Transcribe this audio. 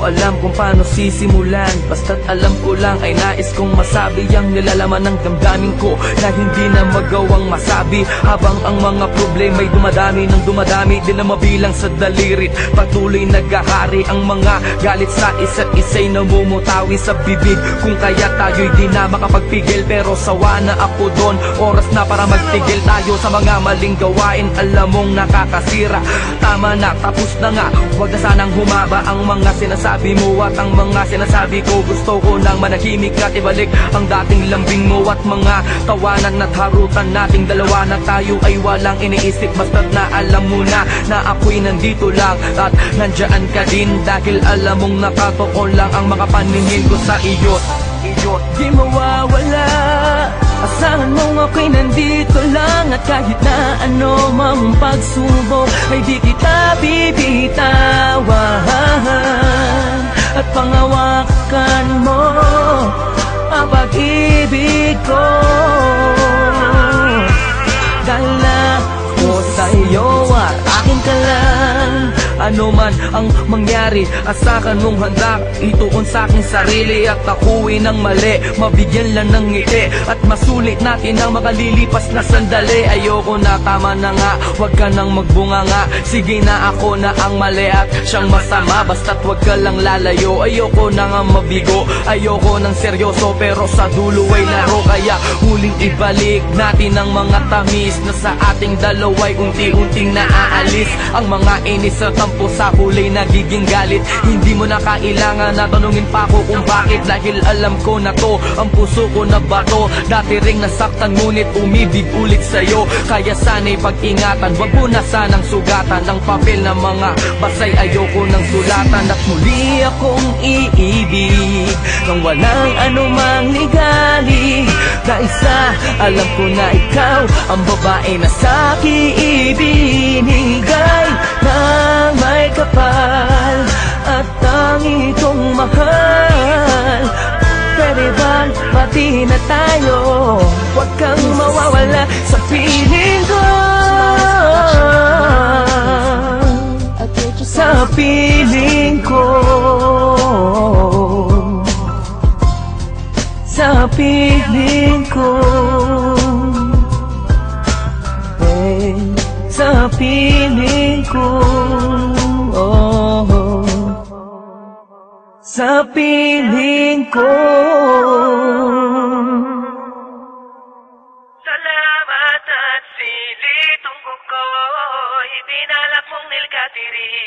alam kung paano sisimulan, basta't alam ko lang ay nais kong masabi ang nilalaman ng damdamin ko na hindi na magawang masabi. Habang ang mga problema'y dumadami ng dumadami, di na mabilang sa dalirit, patuloy naghahari ang mga galit sa isa't isa'y namumutawi sa bibig. Kung kaya tayo'y di na makapagpigil, pero sawa na ako doon. Oras na para magtigil tayo sa mga maling gawain, alam mong nakakasira. Tama na, tapos na nga, huwag na sanang humaba ang mga sinasabi mo at ang mga sinasabi ko. Gusto ko nang manahimik at ibalik ang dating lambing mo at mga tawanan at harutan nating dalawa na tayo ay walang iniisip. Basta't na alam mo na ako'y nandito lang at nandyan ka din, dahil alam mong nakatoon lang ang makapaningin ko sa iyo. Di mawawala, asahan mong ako'y nandito lang, at kahit na ano mang pagsubok ay di kita bibitawan. At pangawakan mo ang pag-ibig ko, dahil na ako sa iyo at akin ka lang. Ano man ang mangyari, asakan mong handa ituon sa aking sarili, at ako'y nang mali, mabigyan lang ng ngiti at masulit natin ang makalilipas na sandali. Ayoko na, tama na nga, wag ka nang magbunga nga. Sige na, ako na ang mali at siyang masama, basta't wag ka lang lalayo. Ayoko na nga mabigo, ayoko nang seryoso, pero sa dulo ay laro. Kaya huling ibalik natin ang mga tamis na sa ating dalawa'y unti-unting naaalis. Ang mga inis at tampo sa huli nagiging galit. Hindi mo na kailangan na tanungin pa ako kung bakit, dahil alam ko na to, ang puso ko na bato. Dati ring nasaktan ngunit umibig ulit sa'yo, kaya sana'y pag-ingatan, wag mo na sanang sugatan ang papel na mga basay. Ayoko nang sulatan at muli akong iibig nang walang anumang ligali, dahil sa alam ko na ikaw ang babae na sa'kin ibinigay ng may kapal at tangi kong mahal. Pwede bang pati na tayo, huwag kang mawawala sa piling ko, sa piling ko, sa piling ko, sa piling ko, sa piling ko. Salamat at silitong ko'y binalak mong nilkatiri.